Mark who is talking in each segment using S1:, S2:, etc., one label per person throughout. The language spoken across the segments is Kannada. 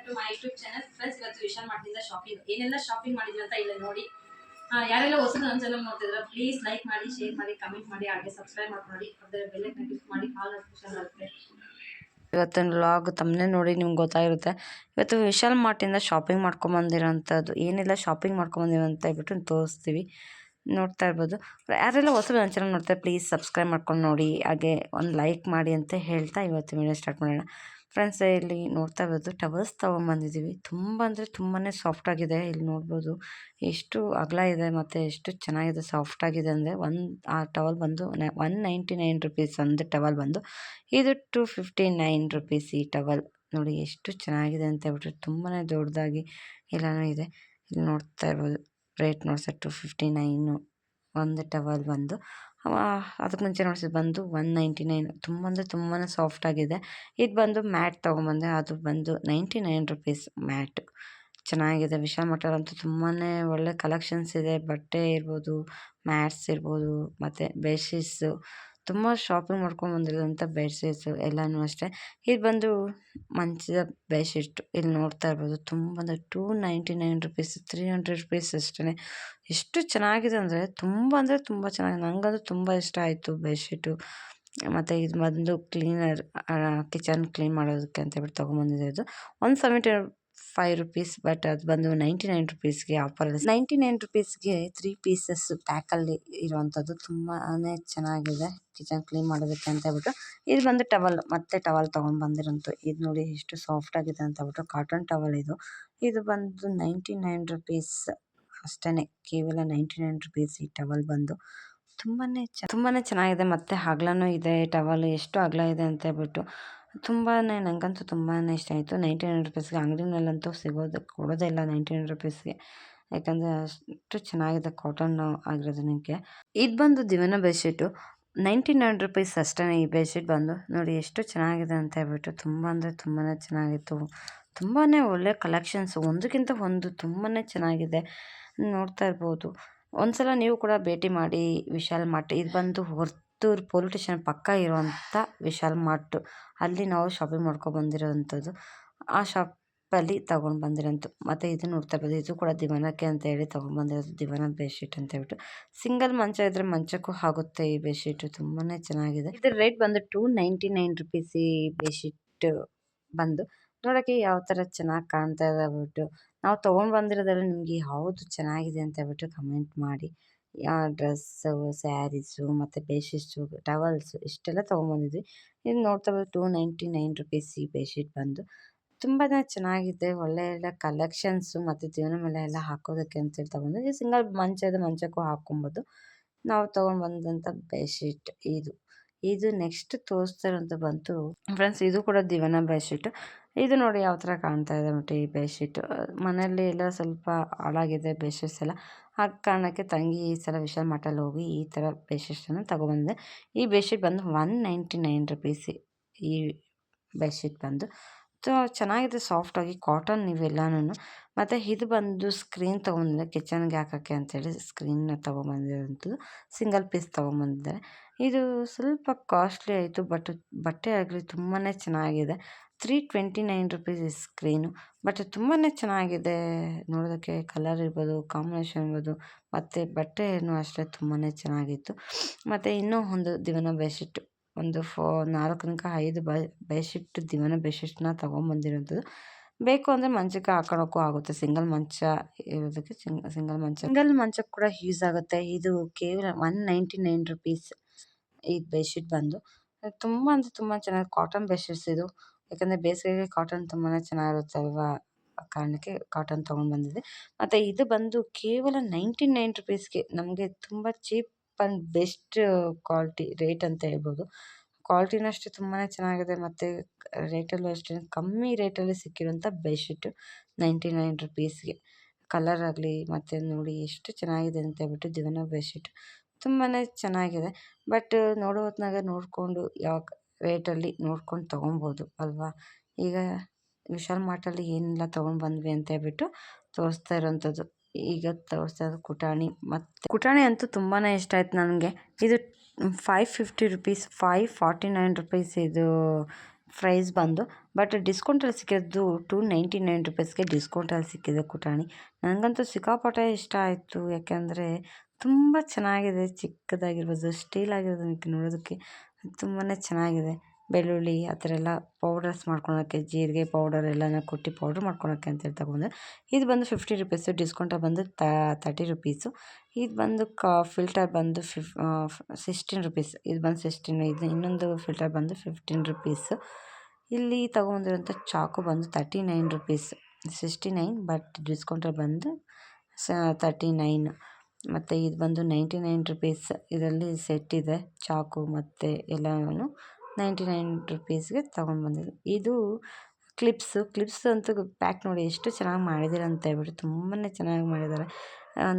S1: To my YouTube channel. Friends, ಇವತ್ತು ವಿಶಾಲ್ ಮಾರ್ಟಿಂದ ಶಾಪಿಂಗ್ ಏನೆಲ್ಲ ಶಾಪಿಂಗ್ ಮಾಡಿದ್ವಿ ಅಂತ ಇಲ್ಲ ನೋಡಿ. ಯಾರೆಲ್ಲ ಹೊಸ ನನ್ನ ಚಾನಲ್ ನೋಡ್ತಿದ್ರೆ ಪ್ಲೀಸ್ ಲೈಕ್ ಮಾಡಿ, ಶೇರ್ ಮಾಡಿ, ಕಮೆಂಟ್ ಮಾಡಿ, ಹಾಗೆ ಸಬ್ಸ್ಕ್ರೈಬ್ ಮಾಡ್ಕೊಂಡು ಅದರ ಬೆಲ್ ಐಕಾನ್ ಕ್ಲಿಕ್ ಮಾಡಿ ಆಲ್ ನೋಟಿಫಿಕೇಶನ್ ಬರುತ್ತೆ. ಇವತ್ತಿನ ವ್ಲಾಗ್ ತಮ್ಮನೇ ನೋಡಿ ನಿಮ್ಗೆ ಗೊತ್ತಾಗಿರುತ್ತೆ. ಇವತ್ತು ವಿಶಾಲ್ ಮಾರ್ಟಿಂದ ಶಾಪಿಂಗ್ ಮಾಡ್ಕೊಂಬಂದಿರೋಂಥದ್ದು ಏನೆಲ್ಲ ಶಾಪಿಂಗ್ ಮಾಡ್ಕೊಂಬಂದಿರೋ ಅಂತ ಹೇಳ್ಬಿಟ್ಟು ತೋರಿಸ್ತೀವಿ. ನೋಡ್ತಾ ಇರ್ಬೋದು. ಯಾರೆಲ್ಲ ಹೊಸ ನನ್ನ ಚಾನಲ್ ನೋಡ್ತಾರೆ ಪ್ಲೀಸ್ ಸಬ್ಸ್ಕ್ರೈಬ್ ಮಾಡ್ಕೊಂಡು ನೋಡಿ, ಹಾಗೆ ಒಂದು ಲೈಕ್ ಮಾಡಿ ಅಂತ ಹೇಳ್ತಾ ಇವತ್ತು ವಿಡಿಯೋ ಸ್ಟಾರ್ಟ್ ಮಾಡೋಣ. ಫ್ರೆಂಡ್ಸ್, ಇಲ್ಲಿ ನೋಡ್ತಾ ಇರ್ಬೋದು ಟವಲ್ಸ್ ತೊಗೊಂಬಂದಿದ್ದೀವಿ. ತುಂಬ ಅಂದರೆ ತುಂಬಾ ಸಾಫ್ಟಾಗಿದೆ. ಇಲ್ಲಿ ನೋಡ್ಬೋದು ಎಷ್ಟು ಅಗಲ ಇದೆ ಮತ್ತು ಎಷ್ಟು ಚೆನ್ನಾಗಿದೆ, ಸಾಫ್ಟಾಗಿದೆ ಅಂದರೆ ಆ ಟವಲ್ ಬಂದು 199 ರುಪೀಸ್. ಒಂದು ಟವಲ್ ಬಂದು ಇದು 259 ರುಪೀಸ್. ಈ ಟವಲ್ ನೋಡಿ ಎಷ್ಟು ಚೆನ್ನಾಗಿದೆ ಅಂತ ಹೇಳ್ಬಿಟ್ಟು ತುಂಬಾ ದೊಡ್ಡದಾಗಿ ಎಲ್ಲನೂ ಇದೆ. ಇಲ್ಲಿ ನೋಡ್ತಾ ಇರ್ಬೋದು ರೇಟ್ ನೋಡ್ಸೋ 259 ಒಂದು ಟವಲ್ ಬಂದು. ಅದಕ್ಕೆ ಮುಂಚೆ ನೋಡ್ಸಿದ್ದು ಬಂದು 199. ತುಂಬ ಅಂದರೆ ತುಂಬಾ ಸಾಫ್ಟಾಗಿದೆ. ಇದು ಬಂದು ಮ್ಯಾಟ್ ತೊಗೊಂಬಂದೆ, ಅದು ಬಂದು 99 ರುಪೀಸ್ ಮ್ಯಾಟ್. ಚೆನ್ನಾಗಿದೆ. ವಿಶಾಲ್ ಮಾರ್ಟಲ್ಲಂತೂ ತುಂಬಾ ಒಳ್ಳೆ ಕಲೆಕ್ಷನ್ಸ್ ಇದೆ. ಬಟ್ಟೆ ಇರ್ಬೋದು, ಮ್ಯಾಟ್ಸ್ ಇರ್ಬೋದು, ಮತ್ತು ಬೆಡ್ಶೀಟ್ಸು ತುಂಬ ಶಾಪಿಂಗ್ ಮಾಡ್ಕೊಂಬಂದಿರೋಂಥ ಬೆಡ್ಶೀಟ್ಸು ಎಲ್ಲನೂ ಅಷ್ಟೇ. ಇದು ಬಂದು ಮಂಚದ ಬೆಡ್ಶೀಟ್. ಇಲ್ಲಿ ನೋಡ್ತಾ ಇರ್ಬೋದು ತುಂಬ ಅಂದರೆ 299 ರುಪೀಸ್, 300 ರುಪೀಸ್ ಅಷ್ಟೇ. ಎಷ್ಟು ಚೆನ್ನಾಗಿದೆ ಅಂದರೆ ತುಂಬ ಚೆನ್ನಾಗಿದೆ. ನನಗಂತೂ ತುಂಬ ಇಷ್ಟ ಆಯಿತು ಬೆಡ್ಶೀಟು. ಮತ್ತು ಇದು ಬಂದು ಕ್ಲೀನರ್, ಕಿಚನ್ ಕ್ಲೀನ್ ಮಾಡೋದಕ್ಕೆ ಅಂತ ಹೇಳ್ಬಿಟ್ಟು ತೊಗೊಂಬಂದಿದೆ. ಇದು 175 ರುಪೀಸ್, ಬಟ್ ಅದು ಬಂದು 99 ರುಪೀಸ್ಗೆ ಆಫರಲ್ಲಿ. 99 ರುಪೀಸ್ಗೆ 3 ಪೀಸಸ್ ಪ್ಯಾಕಲ್ಲಿ ಇರುವಂಥದ್ದು ತುಂಬಾ ಚೆನ್ನಾಗಿದೆ ಕಿಚನ್ ಕ್ಲೀನ್ ಮಾಡೋದಕ್ಕೆ ಅಂತ ಹೇಳ್ಬಿಟ್ಟು. ಇದು ಬಂದು ಟವಲ್, ಮತ್ತೆ ಟವಲ್ ತೊಗೊಂಡು ಬಂದಿರೋಂಥ. ಇದು ನೋಡಿ ಎಷ್ಟು ಸಾಫ್ಟಾಗಿದೆ ಅಂತ ಹೇಳ್ಬಿಟ್ಟು ಕಾಟನ್ ಟವಲ್ ಇದು. ಇದು ಬಂದು 99 ರುಪೀಸ್ ಅಷ್ಟೇ, ಕೇವಲ 99 ರುಪೀಸ್ ಈ ಟವಲ್ ಬಂದು. ತುಂಬಾ ಚೆನ್ನಾಗಿದೆ. ಮತ್ತು ಅಗಲನೂ ಇದೆ ಟವಲ್, ಎಷ್ಟು ಅಗಲ ಇದೆ ಅಂತ ಹೇಳ್ಬಿಟ್ಟು ನನಗಂತೂ ತುಂಬಾ ಇಷ್ಟ ಆಯಿತು. 99 ರುಪೀಸ್ಗೆ ಅಂಗಡಿನಲ್ಲಂತೂ ಕೊಡೋದೇ ಇಲ್ಲ 99 ರುಪೀಸ್ಗೆ, ಯಾಕಂದರೆ ಅಷ್ಟು ಚೆನ್ನಾಗಿದೆ ಕಾಟನ್ ಆಗಿರೋದಕ್ಕೆ. ಇದು ಬಂದು ದಿವಾನ ಬೆಡ್ಶೀಟು 99 ರುಪೀಸ್ ಅಷ್ಟೇ. ಈ ಬೆಡ್ಶೀಟ್ ಬಂದು ನೋಡಿ ಎಷ್ಟು ಚೆನ್ನಾಗಿದೆ ಅಂತ ಹೇಳ್ಬಿಟ್ಟು ತುಂಬ ಅಂದರೆ ತುಂಬಾ ಚೆನ್ನಾಗಿತ್ತು. ತುಂಬಾ ಒಳ್ಳೆ ಕಲೆಕ್ಷನ್ಸು, ಒಂದಕ್ಕಿಂತ ಒಂದು ತುಂಬಾ ಚೆನ್ನಾಗಿದೆ. ನೋಡ್ತಾ ಇರ್ಬೋದು. ಒಂದ್ಸಲ ನೀವು ಕೂಡ ಭೇಟಿ ಮಾಡಿ ವಿಶಾಲ್ ಮಾರ್ಟ್. ಇದು ಬಂದು ಹೊರ್ತೂರು ಪೊಲೀಸ್ ಸ್ಟೇಷನ್ ಪಕ್ಕ ಇರುವಂಥ ವಿಶಾಲ್ ಮಾರ್ಟ್. ಅಲ್ಲಿ ನಾವು ಶಾಪಿಂಗ್ ಮಾಡ್ಕೊಬಂದಿರೋವಂಥದ್ದು. ಆ ಶಾಪಲ್ಲಿ ತೊಗೊಂಡು ಬಂದಿರೋಂಥ. ಮತ್ತು ಇದು ನೋಡ್ತಾ ಇರ್ಬೋದು, ಇದು ಕೂಡ ದಿವಾನಕ್ಕೆ ಅಂತ ಹೇಳಿ ತೊಗೊಂಡ್ಬಂದಿರೋದು ದಿವಾನ ಬೆಡ್ಶೀಟ್ ಅಂತ ಹೇಳ್ಬಿಟ್ಟು. ಸಿಂಗಲ್ ಮಂಚ ಇದ್ದರೆ ಮಂಚಕ್ಕೂ ಆಗುತ್ತೆ ಈ ಬೆಡ್ಶೀಟು. ತುಂಬಾ ಚೆನ್ನಾಗಿದೆ. ಇದ್ರ ರೇಟ್ ಬಂದು 299 ರುಪೀಸ್ ಈ ಬೆಡ್ಶೀಟ್ ಬಂದು. ನೋಡೋಕ್ಕೆ ಯಾವ ಥರ ಚೆನ್ನಾಗಿ ಕಾಣ್ತಾ ಇದೆ ಹೇಳ್ಬಿಟ್ಟು ನಾವು ತೊಗೊಂಡು ಬಂದಿರೋದ್ರಲ್ಲಿ ನಿಮಗೆ ಯಾವುದು ಚೆನ್ನಾಗಿದೆ ಅಂತ ಹೇಳ್ಬಿಟ್ಟು ಕಮೆಂಟ್ ಮಾಡಿ. ಡ್ರೆಸ್ಸು, ಸ್ಯಾರೀಸು, ಮತ್ತು ಬೆಡ್ಶೀಟ್ಸು, ಟವಲ್ಸು ಇಷ್ಟೆಲ್ಲ ತೊಗೊಂಬಂದಿದ್ವಿ. ಇದು ನೋಡ್ತಾ ಇರ್ಬೋದು 299 ರುಪೀಸ್ ಈ ಬೆಡ್ಶೀಟ್ ಬಂದು. ತುಂಬಾ ಚೆನ್ನಾಗಿದೆ. ಒಳ್ಳೆ ಕಲೆಕ್ಷನ್ಸು, ಮತ್ತು ದಿವಾನ ಮೇಲೆ ಎಲ್ಲ ಹಾಕೋದಕ್ಕೆ ಅಂತೇಳಿ ತೊಗೊಂಡು. ಇದು ಸಿಂಗಲ್ ಮಂಚ ಇದೆ, ಮಂಚಕ್ಕೂ ಹಾಕ್ಕೊಬೋದು. ನಾವು ತೊಗೊಂಡು ಬಂದಂಥ ಬೆಡ್ಶೀಟ್ ಇದು ನೆಕ್ಸ್ಟ್ ತೋರಿಸ್ತಾ ಇರೋಂಥ ಬಂತು ಫ್ರೆಂಡ್ಸ್. ಇದು ಕೂಡ ದಿವಾನ ಬೆಡ್ಶೀಟು. ಇದು ನೋಡಿ ಯಾವ ಥರ ಕಾಣ್ತಾ ಇದೆ ಮತ್ತು ಈ ಬೆಡ್ಶೀಟು. ಮನೆಯಲ್ಲಿ ಎಲ್ಲ ಸ್ವಲ್ಪ ಹಾಳಾಗಿದೆ ಬೆಡ್ಶೀಟ್ಸ್ ಎಲ್ಲ. ಆ ಕಾರಣಕ್ಕೆ ತಂಗಿ ಈ ಸಲ ವಿಶಾಲ್ ಮಾರ್ಟಲ್ಲಿ ಹೋಗಿ ಈ ಥರ ಬೆಡ್ಶೀಟ್ಸನ್ನು ತೊಗೊಬಂದೆ. ಈ ಬೆಡ್ಶೀಟ್ ಬಂದು 199 ರುಪೀಸ್ ಈ ಬೆಡ್ಶೀಟ್ ಬಂದು. ಚೆನ್ನಾಗಿದೆ, ಸಾಫ್ಟಾಗಿ ಕಾಟನ್ ಇವೆಲ್ಲನೂ. ಮತ್ತು ಇದು ಬಂದು ಸ್ಕ್ರೀನ್ ತೊಗೊಂಬಂದಿದೆ ಕಿಚನ್ಗೆ ಹಾಕೋಕ್ಕೆ ಅಂತೇಳಿ. ಸ್ಕ್ರೀನ್ನ ತೊಗೊಂಬಂದಿರೋಂಥದ್ದು ಸಿಂಗಲ್ ಪೀಸ್ ತೊಗೊಂಬಂದಿದ್ದಾರೆ. ಇದು ಸ್ವಲ್ಪ ಕಾಸ್ಟ್ಲಿ ಆಯಿತು, ಬಟ್ಟೆ ಆಗಲಿ ತುಂಬಾ ಚೆನ್ನಾಗಿದೆ. 329 ರುಪೀಸ್ ಈ ಸ್ಕ್ರೀನು. ಬಟ್ ತುಂಬಾ ಚೆನ್ನಾಗಿದೆ ನೋಡೋದಕ್ಕೆ. ಕಲರ್ ಇರ್ಬೋದು, ಕಾಂಬಿನೇಷನ್ ಇರ್ಬೋದು, ಮತ್ತು ಬಟ್ಟೆನೂ ಅಷ್ಟೇ ತುಂಬಾ ಚೆನ್ನಾಗಿತ್ತು. ಮತ್ತು ಇನ್ನೂ ಒಂದು ದಿವಾನ ಬೆಡ್ಶೀಟ್, ಒಂದು 4-5 ಬೆಡ್ಶೀಟ್ ದಿವಾನ ಬೆಡ್ಶೀಟ್ನ ತೊಗೊಂಬಂದಿರೋಂಥದ್ದು. ಬೇಕು ಅಂದರೆ ಮಂಚಕ್ಕೆ ಹಾಕೊಳ್ಳೋಕ್ಕೂ ಆಗುತ್ತೆ. ಸಿಂಗಲ್ ಮಂಚ ಇರೋದಕ್ಕೆ ಸಿಂಗಲ್ ಮಂಚಕ್ಕೆ ಕೂಡ ಯೂಸ್ ಆಗುತ್ತೆ. ಇದು ಕೇವಲ 199 ರುಪೀಸ್ ಈ ಬೆಡ್ಶೀಟ್ ಬಂದು. ತುಂಬ ಅಂದರೆ ತುಂಬ ಚೆನ್ನಾಗಿ ಕಾಟನ್ ಬೆಡ್ಶೀಟ್ಸ್ ಇದು. ಯಾಕಂದರೆ ಬೇಸಿಗೆಗೆ ಕಾಟನ್ ತುಂಬಾ ಚೆನ್ನಾಗಿರುತ್ತೆ ಅಲ್ವಾ, ಆ ಕಾರಣಕ್ಕೆ ಕಾಟನ್ ತೊಗೊಂಡ್ಬಂದಿದೆ. ಮತ್ತು ಇದು ಬಂದು ಕೇವಲ 99 ರುಪೀಸ್ಗೆ ನಮಗೆ ತುಂಬ cheap and best quality rate ಅಂತ ಹೇಳ್ಬೋದು. ಕ್ವಾಲಿಟಿನೂ ಅಷ್ಟೇ ತುಂಬಾ ಚೆನ್ನಾಗಿದೆ, ಮತ್ತು ರೇಟಲ್ಲೂ ಅಷ್ಟೇ ಕಮ್ಮಿ ರೇಟಲ್ಲಿ ಸಿಕ್ಕಿರೋಂಥ ಬೆಡ್ಶೀಟು 99 ರುಪೀಸ್ಗೆ. ಕಲರ್ ಆಗಲಿ ಮತ್ತು ನೋಡಿ ಎಷ್ಟು ಚೆನ್ನಾಗಿದೆ ಅಂತ ಹೇಳ್ಬಿಟ್ಟು ದಿವಾನ ಬೆಡ್ಶೀಟು ತುಂಬಾ ಚೆನ್ನಾಗಿದೆ. ಬಟ್ ನೋಡೋ ಹೊತ್ನಾಗ ನೋಡಿಕೊಂಡು ಯಾವ ರೇಟಲ್ಲಿ ನೋಡ್ಕೊಂಡು ತೊಗೊಬೋದು ಅಲ್ವಾ. ಈಗ ವಿಶಾಲ್ ಮಾರ್ಟಲ್ಲಿ ಏನೆಲ್ಲ ತೊಗೊಂಡು ಬಂದ್ವಿ ಅಂತ ಹೇಳ್ಬಿಟ್ಟು ತೋರಿಸ್ತಾ ಇರೋಂಥದ್ದು. ಈಗ ತೋರಿಸ್ತಾ ಇರೋದು ಕುಟಾಣಿ ಅಂತೂ ತುಂಬಾ ಇಷ್ಟ ಆಯ್ತು ನನಗೆ. ಇದು 550 ರುಪೀಸ್, 549 ರುಪೀಸ್ ಇದು
S2: ಪ್ರೈಸ್ ಬಂದು ಬಟ್ ಡಿಸ್ಕೌಂಟಲ್ಲಿ ಸಿಕ್ಕಿದ್ದು 299 ರುಪೀಸ್ಗೆ ಡಿಸ್ಕೌಂಟಲ್ಲಿ ಸಿಕ್ಕಿದೆ ಕುಟಾಣಿ. ನನಗಂತೂ ಸಿಕ್ಕಾಪಟ್ಟೆ ಇಷ್ಟ ಆಯಿತು. ಯಾಕೆಂದರೆ ತುಂಬ ಚೆನ್ನಾಗಿದೆ, ಚಿಕ್ಕದಾಗಿರ್ಬೋದು, ಸ್ಟೀಲ್ ಆಗಿರೋದಕ್ಕೆ ನೋಡೋದಕ್ಕೆ ತುಂಬಾ ಚೆನ್ನಾಗಿದೆ. ಬೆಳ್ಳುಳ್ಳಿ ಆ ಥರ ಎಲ್ಲ ಪೌಡರ್ಸ್ ಮಾಡ್ಕೊಳೋಕ್ಕೆ, ಜೀರಿಗೆ ಪೌಡರ್ ಎಲ್ಲನ ಕೊಟ್ಟು ಪೌಡ್ರ್ ಮಾಡ್ಕೊಳೋಕ್ಕೆ ಅಂತೇಳಿ ತಗೊಂಡೆ. ಇದು ಬಂದು 50 ರುಪೀಸು, ಡಿಸ್ಕೌಂಟಲ್ಲಿ ಬಂದು 30 ರುಪೀಸು. ಇದು ಬಂದು ಫಿಲ್ಟರ್ ಬಂದು 16 ರುಪೀಸ್. ಇದು ಬಂದು 16. ಇದು ಇನ್ನೊಂದು ಫಿಲ್ಟರ್ ಬಂದು 15 ರುಪೀಸು. ಇಲ್ಲಿ ತೊಗೊಂಡಿರೋಂಥ ಚಾಕು ಬಂದು 39 ರುಪೀಸ್. 69 ಬಟ್ ಡಿಸ್ಕೌಂಟಲ್ಲಿ ಬಂದು 39. ಮತ್ತು ಇದು ಬಂದು 99 ರುಪೀಸ್. ಇದರಲ್ಲಿ ಸೆಟ್ ಇದೆ, ಚಾಕು ಮತ್ತು ಎಲ್ಲನೂ 99 ರುಪೀಸ್ಗೆ ತೊಗೊಂಡು ಬಂದಿದ್ದು. ಇದು ಕ್ಲಿಪ್ಸ್ ಅಂತೂ ಪ್ಯಾಕ್ ನೋಡಿ ಎಷ್ಟು ಚೆನ್ನಾಗಿ ಮಾಡಿದ್ದಾರೆ ಅಂತ ಹೇಳ್ಬಿಟ್ಟು, ತುಂಬಾ ಚೆನ್ನಾಗಿ ಮಾಡಿದ್ದಾರೆ.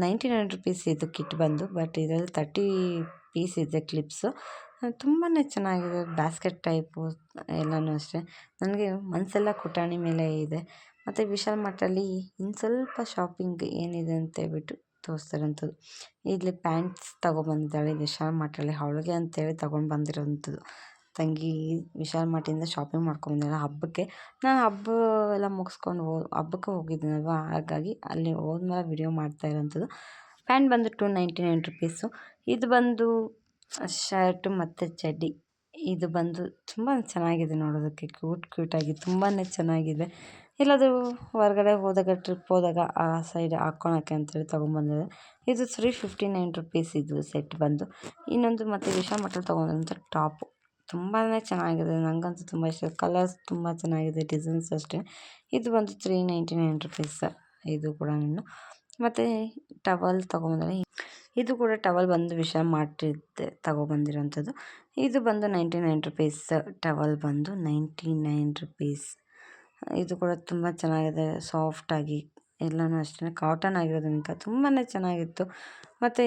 S2: 99 ರುಪೀಸ್ ಇದು ಕಿಟ್ ಬಂದು, ಬಟ್ ಇದರಲ್ಲಿ 30 ಪೀಸ್ ಇದೆ ಕ್ಲಿಪ್ಸು. ತುಂಬಾ ಚೆನ್ನಾಗಿದೆ, ಬ್ಯಾಸ್ಕೆಟ್ ಟೈಪು ಎಲ್ಲನೂ ಅಷ್ಟೇ. ನನಗೆ ಮನಸ್ಸೆಲ್ಲ ಕುಟಾಣಿ ಮೇಲೆ ಇದೆ. ಮತ್ತು ವಿಶಾಲ್ ಮಾರ್ಟಲ್ಲಿ ಇನ್ನು ಸ್ವಲ್ಪ ಶಾಪಿಂಗ್ ಏನಿದೆ ಅಂತ ಹೇಳ್ಬಿಟ್ಟು ತೋರಿಸ್ತಾರಂಥದ್ದು. ಇಲ್ಲಿ ಪ್ಯಾಂಟ್ಸ್ ತೊಗೊಬಂದಿದ್ದಾಳೆ ವಿಶಾಲ್ ಮಾರ್ಟಲ್ಲಿ, ಅವಳಿಗೆ ಅಂತೇಳಿ ತೊಗೊಂಡು ಬಂದಿರೋವಂಥದ್ದು. ತಂಗಿ ವಿಶಾಲ್ ಮಾರ್ಟಿಂದ ಶಾಪಿಂಗ್ ಮಾಡ್ಕೊಂಬಂದಿದ್ದಾಳೆ ಹಬ್ಬಕ್ಕೆ. ನಾನು ಹಬ್ಬ ಎಲ್ಲ ಮುಗಿಸ್ಕೊಂಡು ಹಬ್ಬಕ್ಕೆ ಹೋಗಿದ್ದೀನಲ್ವ, ಹಾಗಾಗಿ ಅಲ್ಲಿ ಹೋದ್ಮೇಲೆ ವಿಡಿಯೋ ಮಾಡ್ತಾ ಇರೋವಂಥದ್ದು. ಪ್ಯಾಂಟ್ ಬಂದು 299 ರುಪೀಸು. ಇದು ಬಂದು ಶರ್ಟು ಮತ್ತು ಚಡ್ಡಿ. ಇದು ಬಂದು ತುಂಬ ಚೆನ್ನಾಗಿದೆ ನೋಡೋದಕ್ಕೆ, ಕ್ಯೂಟಾಗಿ ತುಂಬಾ ಚೆನ್ನಾಗಿದೆ. ಎಲ್ಲಾದರೂ ಹೊರಗಡೆ ಹೋದಾಗ, ಟ್ರಿಪ್ ಹೋದಾಗ ಆ ಸೈಡ್ ಹಾಕ್ಕೊಳಕ್ಕೆ ಅಂತೇಳಿ ತೊಗೊಂಬಂದಿದೆ. ಇದು 359 ರುಪೀಸ್ ಇದು ಸೆಟ್ ಬಂದು. ಇನ್ನೊಂದು ಮತ್ತು ವಿಶಾಲ್ ಮಾರ್ಟಲ್ಲಿ ತೊಗೊಂಡಂಥ ಟಾಪು ತುಂಬಾ ಚೆನ್ನಾಗಿದೆ, ನನಗಂತೂ ತುಂಬ ಇಷ್ಟ. ಕಲರ್ಸ್ ತುಂಬ ಚೆನ್ನಾಗಿದೆ, ಡಿಸೈನ್ಸ್ ಅಷ್ಟೇ. ಇದು ಬಂದು 399 ರುಪೀಸ್. ಇದು ಕೂಡ ಮತ್ತು ಟವಲ್ ತೊಗೊಂಬಂದರೆ, ಇದು ಕೂಡ ಟವಲ್ ಬಂದು ವಿಶಾಲ್ ಮಾರ್ಟಿದ್ದೆ ತೊಗೊಬಂದಿರೋಂಥದ್ದು. ಇದು ಬಂದು 99 ರುಪೀಸ್. ಟವಲ್ ಬಂದು 99 ರುಪೀಸ್. ಇದು ಕೂಡ ತುಂಬ ಚೆನ್ನಾಗಿದೆ, ಸಾಫ್ಟಾಗಿ ಎಲ್ಲನೂ ಅಷ್ಟೇ. ಕಾಟನ್ ಆಗಿರೋದ್ರಿಂದ ತುಂಬಾ ಚೆನ್ನಾಗಿತ್ತು. ಮತ್ತು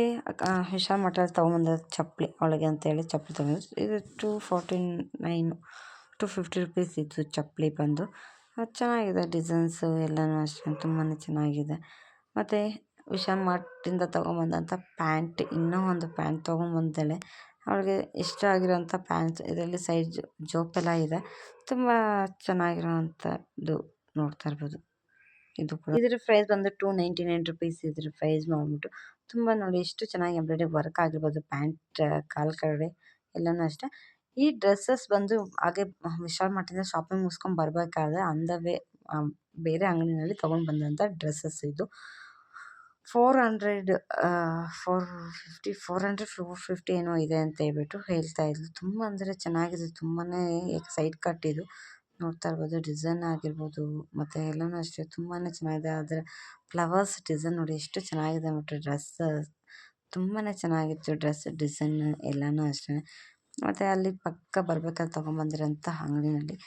S2: ವಿಶಾಲ್ ಮಾರ್ಟಲ್ಲಿ ತೊಗೊಂಬಂದಿರೋ ಚಪ್ಪಲಿ, ಅವಳಿಗೆ ಅಂತೇಳಿ ಚಪ್ಪಲಿ ತೊಗೊಂಡು, ಇದು 250 ರುಪೀಸ್ ಇತ್ತು ಚಪ್ಪಲಿ ಬಂದು. ಚೆನ್ನಾಗಿದೆ, ಡಿಸೈನ್ಸು ಎಲ್ಲನೂ ಅಷ್ಟೇ ತುಂಬಾ ಚೆನ್ನಾಗಿದೆ. ಮತ್ತು ವಿಶಾಲ್ ಮಾರ್ಟಿಂದ ತೊಗೊಂಬಂದಂಥ ಪ್ಯಾಂಟ್, ಇನ್ನೂ ಒಂದು ಪ್ಯಾಂಟ್ ತೊಗೊಂಬಂದಿದ್ದಾಳೆ ಅವಳಿಗೆ ಇಷ್ಟ ಆಗಿರೋಂಥ ಪ್ಯಾಂಟ್ಸ್. ಇದರಲ್ಲಿ ಸೈಡ್ ಜೋಪೆಲ್ಲ ಇದೆ, ತುಂಬ ಚೆನ್ನಾಗಿರೋವಂಥದ್ದು ನೋಡ್ತಾ ಇರ್ಬೋದು. ಇದು ಕೂಡ ಇದರ ಪ್ರೈಸ್ ಬಂದು 299 ರುಪೀಸ್. ಇದ್ರ ಪ್ರೈಸ್ ಬಂದ್ಬಿಟ್ಟು ತುಂಬ ನೋಡಿ ಎಷ್ಟು ಚೆನ್ನಾಗಿ ಎಂಬ್ರಾಯ್ಡ್ರಿ ವರ್ಕ್ ಆಗಿರ್ಬೋದು, ಪ್ಯಾಂಟ್ ಕಾಲು ಕೆಳಗಡೆ ಎಲ್ಲನೂ ಅಷ್ಟೇ. ಈ ಡ್ರೆಸ್ಸಸ್ ಬಂದು ಹಾಗೆ ವಿಶಾಲ್ ಮಾರ್ಟಿಂದ ಶಾಪಿಂಗ್ ಮುಗಿಸ್ಕೊಂಡು ಬರಬೇಕಾದ್ರೆ ಆನ್ ದ ವೇ ಬೇರೆ ಅಂಗಡಿನಲ್ಲಿ ತೊಗೊಂಡು ಬಂದಂಥ ಡ್ರೆಸ್ಸಸ್ ಇದು. 400 450 ಏನೋ ಇದೆ ಅಂತ ಹೇಳ್ಬಿಟ್ಟು ಹೇಳ್ತಾಯಿದ್ರು. ತುಂಬ ಅಂದರೆ ಚೆನ್ನಾಗಿದೆ, ತುಂಬಾ ಸೈಡ್ ಕಟ್ ಇದು ನೋಡ್ತಾ ಇರ್ಬೋದು. ಡಿಸೈನ್ ಆಗಿರ್ಬೋದು ಮತ್ತು ಎಲ್ಲನೂ ಅಷ್ಟೇ ತುಂಬಾ ಚೆನ್ನಾಗಿದೆ. ಅದರ ಫ್ಲವರ್ಸ್ ಡಿಸೈನ್ ನೋಡಿ ಎಷ್ಟು ಚೆನ್ನಾಗಿದೆ ಅಂದ್ಬಿಟ್ಟು. ಡ್ರೆಸ್ ತುಂಬಾ ಚೆನ್ನಾಗಿತ್ತು, ಡ್ರೆಸ್ ಡಿಸೈನ್ ಎಲ್ಲನೂ ಅಷ್ಟೇ. ಮತ್ತು ಅಲ್ಲಿ ಪಕ್ಕ ಬರ್ಬೇಕಾದ್ರೆ ತೊಗೊಂಬಂದಿರೋಂಥ ಅಂಗಡಿನಲ್ಲಿ,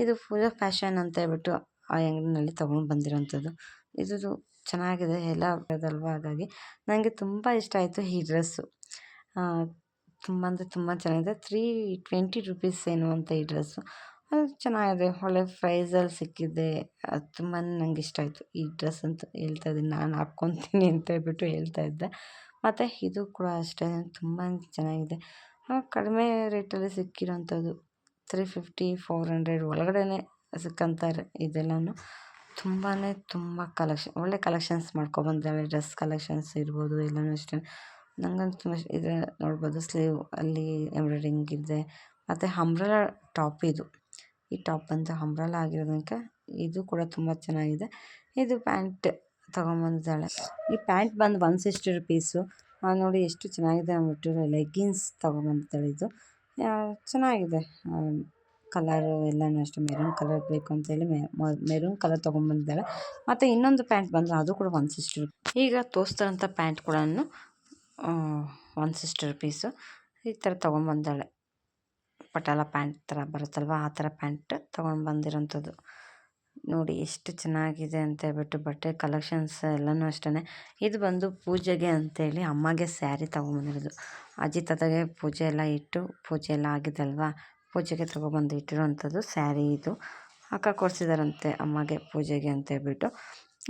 S2: ಇದು ಫುಲ್ ಫ್ಯಾಷನ್ ಅಂತ ಹೇಳ್ಬಿಟ್ಟು ಆ ಅಂಗಡಿನಲ್ಲಿ ತೊಗೊಂಡು ಬಂದಿರೋಂಥದ್ದು. ಇದು ಚೆನ್ನಾಗಿದೆ ಎಲ್ಲ ಅದಲ್ವ, ಹಾಗಾಗಿ ನನಗೆ ತುಂಬ ಇಷ್ಟ ಆಯಿತು ಈ ಡ್ರೆಸ್ಸು. ತುಂಬ ಅಂದರೆ ತುಂಬ ಚೆನ್ನಾಗಿದೆ. 320 ರುಪೀಸ್ ಏನು ಅಂತ ಈ ಡ್ರೆಸ್ಸು. ಅದು ಚೆನ್ನಾಗಿದೆ, ಒಳ್ಳೆ ಪ್ರೈಸಲ್ಲಿ ಸಿಕ್ಕಿದೆ. ಅದು ತುಂಬಾ ನಂಗೆ ಇಷ್ಟ ಆಯಿತು ಈ ಡ್ರೆಸ್ ಅಂತ ಹೇಳ್ತಾಯಿದ್ದೀನಿ. ನಾನು ಹಾಕ್ಕೊತೀನಿ ಅಂತ ಹೇಳ್ಬಿಟ್ಟು ಹೇಳ್ತಾಯಿದ್ದೆ. ಮತ್ತು ಇದು ಕೂಡ ಅಷ್ಟೇ ತುಂಬಾ ಚೆನ್ನಾಗಿದೆ, ಕಡಿಮೆ ರೇಟಲ್ಲಿ ಸಿಕ್ಕಿರೋಂಥದ್ದು. 350 400 ಒಳಗಡೆ ಸಿಕ್ಕಂತಾರೆ ಇದೆಲ್ಲನೂ. ತುಂಬ ಒಳ್ಳೆ ಕಲೆಕ್ಷನ್ಸ್ ಮಾಡ್ಕೊಬಂದಿದ್ದಾಳೆ. ಡ್ರೆಸ್ ಕಲೆಕ್ಷನ್ಸ್ ಇರ್ಬೋದು ಎಲ್ಲನೂ ಅಷ್ಟೇ. ನನಗಂತೂ ತುಂಬ ಇದೆ ನೋಡ್ಬೋದು, ಸ್ಲೀವ್ ಅಲ್ಲಿ ಎಂಬ್ರಾಯ್ಡ್ರಿಂಗ್ ಇದೆ. ಮತ್ತು ಅಂಬ್ರೆಲಾ ಟಾಪ್ ಇದು. ಈ ಟಾಪ್ ಬಂದು ಅಂಬ್ರೆಲಾ ಆಗಿರೋದಕ್ಕೆ ಇದು ಕೂಡ ತುಂಬ ಚೆನ್ನಾಗಿದೆ. ಇದು ಪ್ಯಾಂಟ್ ತೊಗೊಂಬಂದಿದ್ದಾಳೆ. ಈ ಪ್ಯಾಂಟ್ ಬಂದು 160 ರುಪೀಸು. ನೋಡಿ ಎಷ್ಟು ಚೆನ್ನಾಗಿದೆ ಅಂದ್ಬಿಟ್ಟು ಲೆಗ್ಗಿನ್ಸ್ ತೊಗೊಂಬಂದಿದ್ದಾಳೆ. ಇದು ಚೆನ್ನಾಗಿದೆ, ಕಲರು ಎಲ್ಲನೂ ಅಷ್ಟೇ. ಮೆರೂನ್ ಕಲರ್ ಬೇಕು ಅಂತೇಳಿ ಮೆರೂನ್ ಕಲರ್ ತೊಗೊಂಬಂದಿದ್ದಾಳೆ. ಮತ್ತು ಇನ್ನೊಂದು ಪ್ಯಾಂಟ್ ಬಂದು ಅದು ಕೂಡ 160 ರುಪೀಸ್. ಈಗ ತೋರಿಸ್ತಾರಂಥ ಪ್ಯಾಂಟ್ ಕೂಡ 160 ರುಪೀಸು. ಈ ಥರ ತೊಗೊಂಬಂದಾಳೆ, ಪಟಾಲ ಪ್ಯಾಂಟ್ ಥರ ಬರುತ್ತಲ್ವ, ಆ ಥರ ಪ್ಯಾಂಟ್ ತೊಗೊಂಡು ಬಂದಿರೋಂಥದ್ದು. ನೋಡಿ ಎಷ್ಟು ಚೆನ್ನಾಗಿದೆ ಅಂತ ಹೇಳ್ಬಿಟ್ಟು. ಬಟ್ಟೆ ಕಲೆಕ್ಷನ್ಸ್ ಎಲ್ಲನೂ ಅಷ್ಟೇ. ಇದು ಬಂದು ಪೂಜೆಗೆ ಅಂತೇಳಿ ಅಮ್ಮಗೆ ಸ್ಯಾರಿ ತೊಗೊಂಬಂದಿರೋದು. ಅಜ್ಜಿ ತಾತಗೆ ಪೂಜೆ ಎಲ್ಲ ಇಟ್ಟು, ಪೂಜೆ ಎಲ್ಲ ಆಗಿದಲ್ವ, ಪೂಜೆಗೆ ತೊಗೊಬಂದು ಇಟ್ಟಿರೋವಂಥದ್ದು ಸ್ಯಾರಿ ಇದು. ಅಕ್ಕ ಕೊಡಿಸಿದಾರಂತೆ ಅಮ್ಮಗೆ ಪೂಜೆಗೆ ಅಂತ ಹೇಳ್ಬಿಟ್ಟು.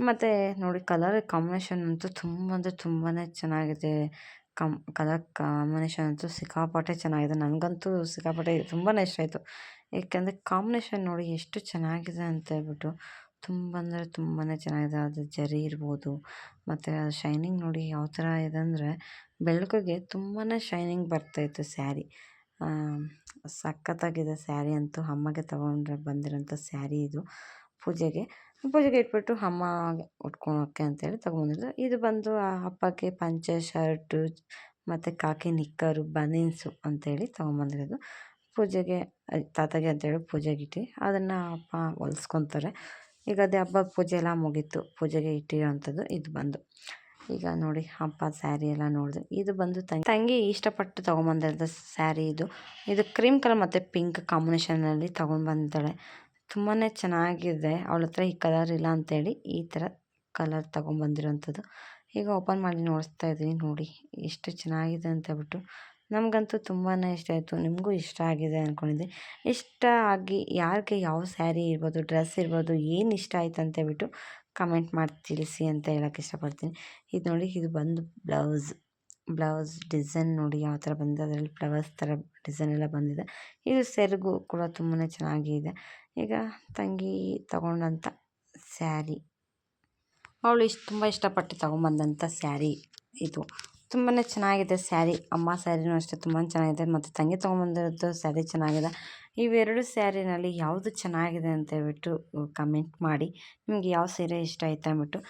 S2: ಮತ್ತು ನೋಡಿ ಕಲರ್ ಕಾಂಬಿನೇಷನ್ ಅಂತೂ ತುಂಬ ಅಂದರೆ ತುಂಬಾ ಚೆನ್ನಾಗಿದೆ. ಕಲರ್ ಕಾಂಬಿನೇಷನ್ ಅಂತೂ ಸಿಕ್ಕಾಪಟ್ಟೆ ಚೆನ್ನಾಗಿದೆ. ನನಗಂತೂ ಸಿಕ್ಕಾಪಟ್ಟೆ ತುಂಬಾ ಇಷ್ಟ ಆಯಿತು. ಏಕೆಂದರೆ ಕಾಂಬಿನೇಷನ್ ನೋಡಿ ಎಷ್ಟು ಚೆನ್ನಾಗಿದೆ ಅಂತ ಹೇಳ್ಬಿಟ್ಟು. ತುಂಬ ಅಂದರೆ ತುಂಬಾ ಚೆನ್ನಾಗಿದೆ. ಅದು ಜರಿ ಇರ್ಬೋದು, ಮತ್ತು ಶೈನಿಂಗ್ ನೋಡಿ ಯಾವ ಥರ ಇದೆ ಅಂದರೆ ಬೆಳಕಿಗೆ ತುಂಬಾ ಶೈನಿಂಗ್ ಬರ್ತೈತೆ ಸ್ಯಾರಿ. ಸಖತ್ತಾಗಿದೆ ಸ್ಯಾರಿ ಅಂತೂ. ಅಮ್ಮಗೆ ಬಂದಿರೋಂಥ ಸ್ಯಾರಿ ಇದು. ಪೂಜೆಗೆ ಇಟ್ಬಿಟ್ಟು ಅಮ್ಮ ಉಟ್ಕೊಳೋಕ್ಕೆ ಅಂತೇಳಿ ತೊಗೊಂಬಂದಿದ್ದು. ಇದು ಬಂದು ಆ ಹಬ್ಬಕ್ಕೆ ಪಂಚೆ, ಶರ್ಟು ಮತ್ತು ಕಾಕಿ ನಿಕ್ಕರು, ಬನೀನ್ಸು ಅಂತೇಳಿ ತೊಗೊಂಬಂದಿರೋದು. ಪೂಜೆಗೆ ತಾತಗೆ ಅಂತೇಳಿ ಪೂಜೆಗೆ ಅದನ್ನು ಅಪ್ಪ ಹೊಲ್ಸ್ಕೊತಾರೆ. ಈಗ ಅದೇ ಹಬ್ಬದ ಪೂಜೆ ಎಲ್ಲ ಮುಗೀತು. ಪೂಜೆಗೆ ಇಟ್ಟಿರೋವಂಥದ್ದು ಇದು ಬಂದು. ಈಗ ನೋಡಿ ಹಬ್ಬ ಸ್ಯಾರಿ ಎಲ್ಲ ನೋಡಿದೆ. ಇದು ಬಂದು ತಂಗಿ ಇಷ್ಟಪಟ್ಟು ತೊಗೊಂಬಂದಿರೋದು ಸ್ಯಾರಿ ಇದು. ಇದು ಕ್ರೀಮ್ ಕಲರ್ ಮತ್ತು ಪಿಂಕ್ ಕಾಂಬಿನೇಷನಲ್ಲಿ ತೊಗೊಂಡು ಬಂದಿದ್ದಾಳೆ. ತುಂಬಾ ಚೆನ್ನಾಗಿದೆ. ಅವಳ ಹತ್ರ ಈ ಕಲರ್ ಇಲ್ಲ ಅಂತೇಳಿ ಈ ಥರ ಕಲರ್ ತೊಗೊಂಬಂದಿರೋಂಥದ್ದು. ಈಗ ಓಪನ್ ಮಾಡಿ ನೋಡಿಸ್ತಾ ಇದ್ದೀನಿ. ನೋಡಿ ಎಷ್ಟು ಚೆನ್ನಾಗಿದೆ ಅಂತ ಹೇಳ್ಬಿಟ್ಟು. ನಮಗಂತೂ ತುಂಬಾ ಇಷ್ಟ ಆಯಿತು. ನಿಮಗೂ ಇಷ್ಟ ಆಗಿದೆ ಅಂದ್ಕೊಂಡಿದ್ದೆ. ಇಷ್ಟ ಆಗಿ ಯಾರಿಗೆ ಯಾವ ಸ್ಯಾರಿ ಇರ್ಬೋದು, ಡ್ರೆಸ್ ಇರ್ಬೋದು, ಏನು ಇಷ್ಟ ಆಯ್ತು ಅಂತ ಹೇಳ್ಬಿಟ್ಟು ಕಮೆಂಟ್ ಮಾಡಿ ತಿಳಿಸಿ ಅಂತ ಹೇಳೋಕ್ಕೆ ಇಷ್ಟಪಡ್ತೀನಿ. ಇದು ನೋಡಿ, ಇದು ಬಂದು ಬ್ಲೌಸ್ ಡಿಸೈನ್ ನೋಡಿ ಯಾವ ಥರ ಬಂದಿದೆ. ಅದರಲ್ಲಿ ಫ್ಲವರ್ಸ್ ಥರ ಡಿಸೈನ್ ಎಲ್ಲ ಬಂದಿದೆ. ಇದು ಸೆರಗು ಕೂಡ ತುಂಬಾ ಚೆನ್ನಾಗಿದೆ. ಈಗ ತಂಗಿ ತಗೊಂಡಂಥ ಸ್ಯಾರಿ, ಅವಳು ತುಂಬ ಇಷ್ಟಪಟ್ಟು ತೊಗೊಂಬಂದಂಥ ಸ್ಯಾರಿ ಇದು. ತುಂಬಾ ಚೆನ್ನಾಗಿದೆ ಸ್ಯಾರಿ. ಅಮ್ಮ ಸ್ಯಾರಿನೂ ಅಷ್ಟೇ ತುಂಬಾ ಚೆನ್ನಾಗಿದೆ, ಮತ್ತು ತಂಗಿ ತೊಗೊಂಬಂದಿರೋದು ಸ್ಯಾರಿ ಚೆನ್ನಾಗಿದೆ. ಇವೆರಡು ಸ್ಯಾರಿನಲ್ಲಿ ಯಾವುದು ಚೆನ್ನಾಗಿದೆ ಅಂತ ಹೇಳ್ಬಿಟ್ಟು ಕಮೆಂಟ್ ಮಾಡಿ. ನಿಮಗೆ ಯಾವ ಸೀರೆ ಇಷ್ಟ ಆಯ್ತು ಅಂದ್ಬಿಟ್ಟು.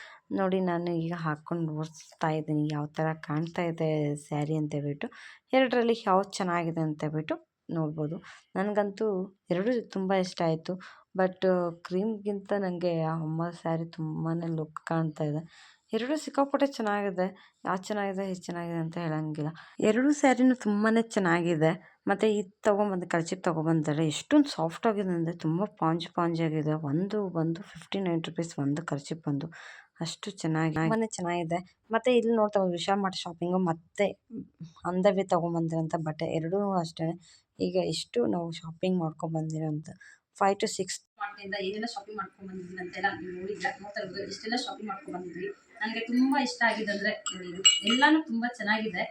S2: ನೋಡಿ, ನಾನು ಈಗ ಹಾಕ್ಕೊಂಡು ನೋಡಿಸ್ತಾ ಇದ್ದೀನಿ ಯಾವ ಥರ ಕಾಣ್ತಾ ಇದೆ ಸ್ಯಾರಿ ಅಂತ ಹೇಳ್ಬಿಟ್ಟು. ಎರಡರಲ್ಲಿ ಯಾವ್ದು ಚೆನ್ನಾಗಿದೆ ಅಂತ ಹೇಳ್ಬಿಟ್ಟು ನೋಡ್ಬೋದು. ನನಗಂತೂ ಎರಡೂ ತುಂಬ ಇಷ್ಟ ಆಯಿತು. ಬಟ್ ಕ್ರೀಮ್ಗಿಂತ ನನಗೆ ಆ ಅಮ್ಮ ಸ್ಯಾರಿ ತುಂಬಾ ಲುಕ್ ಕಾಣ್ತಾ ಇದೆ. ಎರಡೂ ಸಿಕ್ಕಾಪಟ್ಟೆ ಚೆನ್ನಾಗಿದೆ. ಯಾವ್ದು ಚೆನ್ನಾಗಿದೆ, ಇದು ಚೆನ್ನಾಗಿದೆ ಅಂತ ಹೇಳೋಂಗಿಲ್ಲ. ಎರಡೂ ಸ್ಯಾರಿನೂ ತುಂಬಾ ಚೆನ್ನಾಗಿದೆ. ಮತ್ತು ಇದು ಕರ್ಚೀಫ್ ತೊಗೊಬಂದರೆ ಎಷ್ಟೊಂದು ಸಾಫ್ಟ್ ಆಗಿದೆ ಅಂದರೆ ತುಂಬ ಸ್ಪಾಂಜಾಗಿದೆ. ಒಂದು ಬಂದು 59 ರೂಪೀಸ್ ಒಂದು ಕರ್ಚೀಫ್ ಬಂದು. ಅಷ್ಟು ತುಂಬಾ ಚೆನ್ನಾಗಿದೆ. ಮತ್ತು ಇಲ್ಲಿ ನೋಡ್ತಾ ವಿಶಾಲ್ ಮಾರ್ಟ್ ಶಾಪಿಂಗು ಮತ್ತು ಆನ್ ದ ವೇ ತೊಗೊಂಬಂದಿರೋಂಥ ಬಟ್ಟೆ ಎರಡೂ ಅಷ್ಟೇ. ಈಗ ಎಷ್ಟು ನಾವು ಶಾಪಿಂಗ್ ಮಾಡ್ಕೊಂಬಂದಿರೋಂಥ 5 to 6
S1: ಮಾರ್ಟಿಂದ ಏನೆಲ್ಲ ಶಾಪಿಂಗ್ ಮಾಡ್ಕೊಂಡು ಬಂದಿದ್ದೀನಿ ಅಂತೆಲ್ಲ ನೀವು ನೋಡ್ತಾ ಇರ್ಬೋದು. ಇಷ್ಟೆಲ್ಲ ಶಾಪಿಂಗ್ ಮಾಡ್ಕೊಂಡು ಬಂದಿದ್ವಿ. ನನಗೆ ತುಂಬ ಇಷ್ಟ ಆಗಿದೆ ಅಂದರೆ ನೋಡಿ, ಇದು ಎಲ್ಲನೂ ತುಂಬ ಚೆನ್ನಾಗಿದೆ.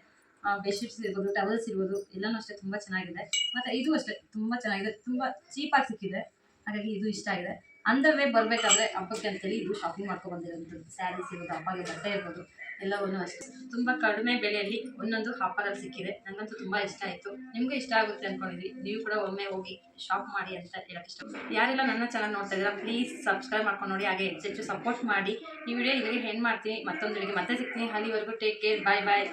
S1: ಬೆಡ್ಶೀಟ್ಸ್ ಇರ್ಬೋದು, ಟವಲ್ಸ್ ಇರ್ಬೋದು, ಎಲ್ಲನೂ ಅಷ್ಟೇ ತುಂಬ ಚೆನ್ನಾಗಿದೆ. ಮತ್ತು ಇದು ಅಷ್ಟೇ ತುಂಬ ಚೆನ್ನಾಗಿದೆ. ತುಂಬ ಚೀಪಾಗಿ ಸಿಕ್ಕಿದೆ, ಹಾಗಾಗಿ ಇದು ಇಷ್ಟ ಆಗಿದೆ. ಆನ್ ದ ವೇ ಬರಬೇಕಾದ್ರೆ ಹಬ್ಬಕ್ಕೆ ಅಂತೇಳಿ ಇದು ಶಾಪಿಂಗ್ ಮಾಡ್ಕೊಂಡು ಬಂದಿರೋಂಥದ್ದು. ಸ್ಯಾರೀಸ್ ಇರ್ಬೋದು, ಹಬ್ಬಗೆ ಬಟ್ಟೆ ಇರ್ಬೋದು, ಎಲ್ಲವನ್ನೂ ಅಷ್ಟೇ ತುಂಬ ಕಡಿಮೆ ಬೆಲೆಯಲ್ಲಿ ಒಂದೊಂದು ಆಫರಲ್ಲಿ ಸಿಕ್ಕಿದೆ. ನನಗಂತೂ ತುಂಬ ಇಷ್ಟ ಆಯಿತು. ನಿಮಗೂ ಇಷ್ಟ ಆಗುತ್ತೆ ಅಂದ್ಕೊಂಡಿದ್ವಿ. ನೀವು ಕೂಡ ಒಮ್ಮೆ ಹೋಗಿ ಶಾಪ್ ಮಾಡಿ ಅಂತ ಹೇಳಕ್ಕೆ ಇಷ್ಟ. ಯಾರೆಲ್ಲ ನನ್ನ ಚಾನಲ್ ನೋಡ್ತಾ ಇದ್ದೀರಾ, ಪ್ಲೀಸ್ ಸಬ್ಸ್ಕ್ರೈಬ್ ಮಾಡ್ಕೊಂಡು ನೋಡಿ, ಹಾಗೆ ಹೆಚ್ಚು ಸಪೋರ್ಟ್ ಮಾಡಿ. ಈ ವಿಡಿಯೋ ಇಲ್ಲಿಗೆ ಹೆಣ್ಣು ಮಾಡ್ತೀನಿ. ಮತ್ತೊಂದು ವಿಡಿಯೋಗೆ ಮತ್ತೆ ಸಿಗ್ತೀನಿ. ಅಲ್ಲಿವರೆಗೂ ಟೇಕ್ ಕೇರ್, ಬಾಯ್ ಬಾಯ್.